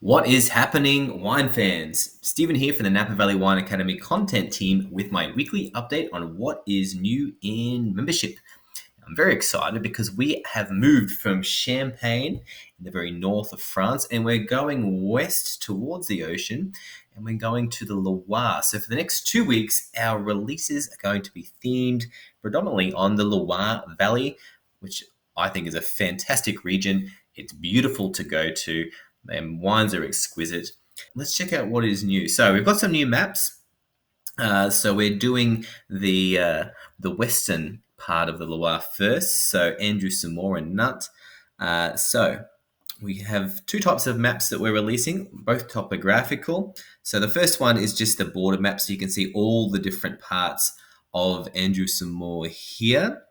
What is happening, wine fans? Stephen here from the Napa Valley Wine Academy content team with my weekly update on what is new in membership. I'm very excited because we have moved from Champagne in the very north of France and we're going west towards the ocean and we're going to the Loire. So for the next 2 weeks, our releases are going to be themed predominantly on the Loire Valley, which I think is a fantastic region. It's beautiful to go to and wines are exquisite. Let's check out what is new. So we've got some new maps. So we're doing the western part of the Loire first. So Andrew Samore and Nutt. So we have two types of maps that we're releasing, both topographical. So the first one is just the border map, so you can see all the different parts of Andrew Samore here.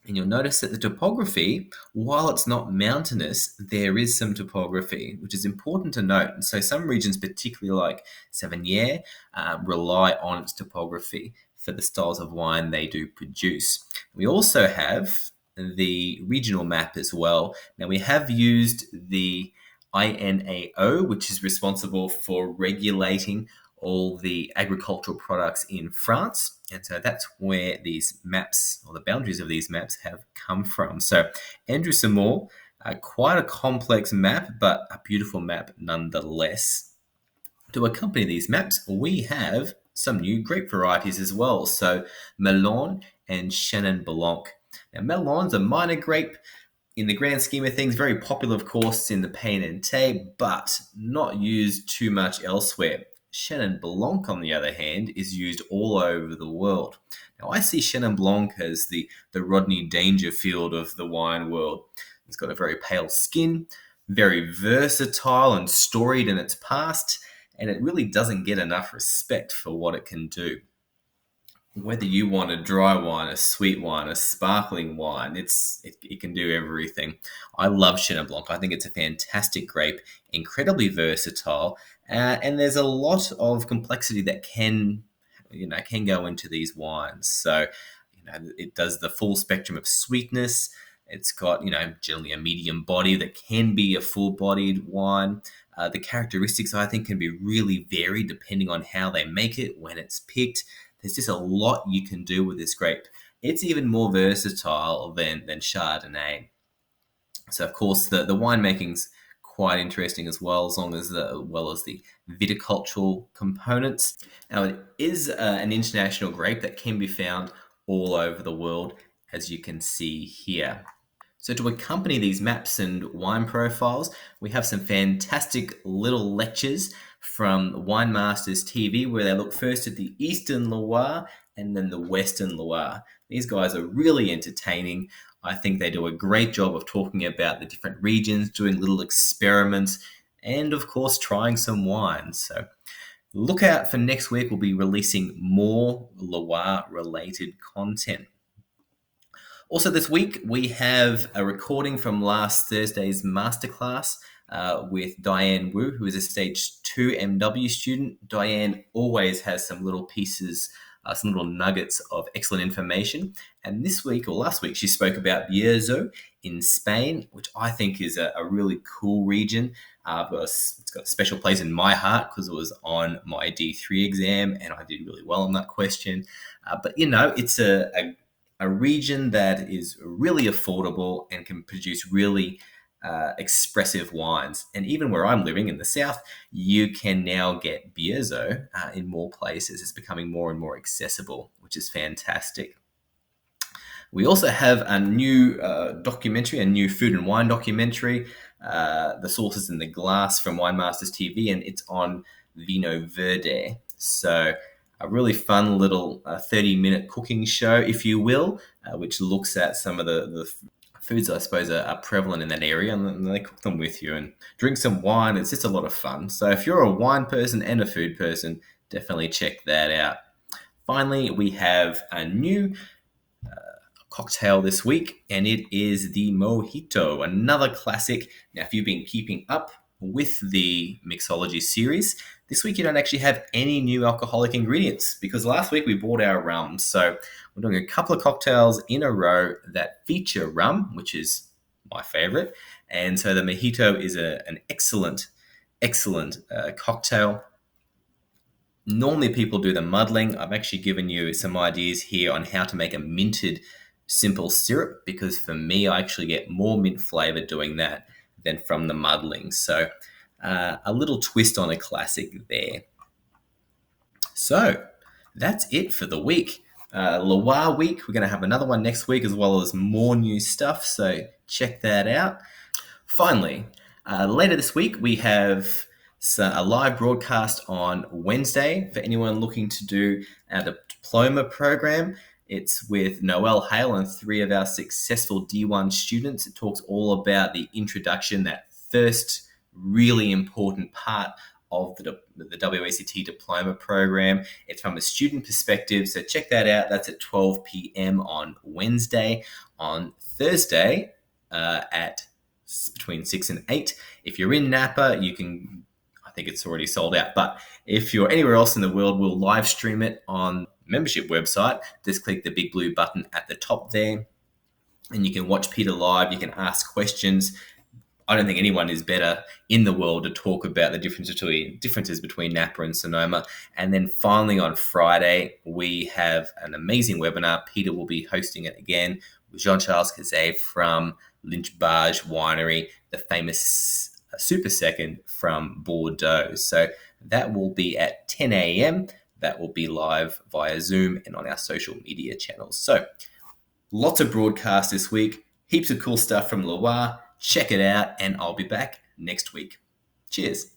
And you'll notice that the topography, while it's not mountainous, there is some topography, which is important to note. And so some regions, particularly like Savennières, rely on its topography for the styles of wine they do produce. We also have the regional map as well. Now we have used the INAO, which is responsible for regulating all the agricultural products in France. And so that's where these maps, or the boundaries of these maps, have come from. So Andrew Samore, quite a complex map, but a beautiful map nonetheless. To accompany these maps, we have some new grape varieties as well. So Melon and Chenin Blanc. Now Melon's a minor grape. In the grand scheme of things, very popular, of course, in the Pays Nantais, but not used too much elsewhere. Chenin Blanc, on the other hand, is used all over the world. Now, I see Chenin Blanc as the Rodney Dangerfield of the wine world. It's got a very pale skin, very versatile and storied in its past, and it really doesn't get enough respect for what it can do. Whether you want a dry wine, a sweet wine, a sparkling wine, it can do everything. I love Chenin Blanc. I think it's a fantastic grape, incredibly versatile, and there's a lot of complexity that can go into these wines. So, it does the full spectrum of sweetness. It's got, generally a medium body that can be a full-bodied wine. The characteristics, I think, can be really varied depending on how they make it, when it's picked. There's just a lot you can do with this grape. It's even more versatile than Chardonnay. So, of course, the winemaking's quite interesting as well, as well as the viticultural components. Now, it is an international grape that can be found all over the world, as you can see here. So to accompany these maps and wine profiles, we have some fantastic little lectures from Wine Masters TV, where they look first at the Eastern Loire and then the Western Loire. These guys are really entertaining. I think they do a great job of talking about the different regions, doing little experiments, and of course, trying some wines. So look out for next week. We'll be releasing more Loire-related content. Also this week, we have a recording from last Thursday's masterclass with Diane Wu, who is a Stage 2 MW student. Diane always has some little pieces, some little nuggets of excellent information. And this week, or last week, she spoke about Bierzo in Spain, which I think is a really cool region. It's got a special place in my heart because it was on my D3 exam and I did really well on that question. But it's a region that is really affordable and can produce really expressive wines. And even where I'm living in the south, you can now get Bierzo in more places. It's becoming more and more accessible, which is fantastic. We also have a new documentary, a new food and wine documentary, The Sauces in the Glass from Wine Masters TV, and it's on Vino Verde. So a really fun little 30-minute cooking show, if you will, which looks at some of the foods I suppose are prevalent in that area, and they cook them with you and drink some wine. It's just a lot of fun. So if you're a wine person and a food person, definitely check that out. Finally, we have a new cocktail this week, and it is the Mojito, another classic. Now, if you've been keeping up with the mixology series, this week you don't actually have any new alcoholic ingredients because last week we bought our rum. So we're doing a couple of cocktails in a row that feature rum, which is my favorite. And so the Mojito is an excellent excellent cocktail. Normally people do the muddling. I've actually given you some ideas here on how to make a minted simple syrup, because for me, I actually get more mint flavor doing that than from the muddling. So a little twist on a classic there. So that's it for the week. Loire week, we're going to have another one next week, as well as more new stuff. So check that out. Finally, later this week, we have a live broadcast on Wednesday for anyone looking to do our diploma program. It's with Noelle Hale and 3 of our successful D1 students. It talks all about the introduction, that first really important part of the WSET Diploma program. It's from a student perspective, so check that out. That's at 12 p.m. on Wednesday. On Thursday at between 6 and 8. If you're in Napa, you can, I think it's already sold out, but if you're anywhere else in the world, we'll live stream it on the membership website. Just click the big blue button at the top there, and you can watch Peter live. You can ask questions. I don't think anyone is better in the world to talk about the differences between Napa and Sonoma. And then finally on Friday, we have an amazing webinar. Peter will be hosting it again with Jean-Charles Cazet from Lynch Barge Winery, the famous Super Second from Bordeaux. So that will be at 10 a.m. That will be live via Zoom and on our social media channels. So lots of broadcasts this week, heaps of cool stuff from Loire. Check it out, and I'll be back next week. Cheers.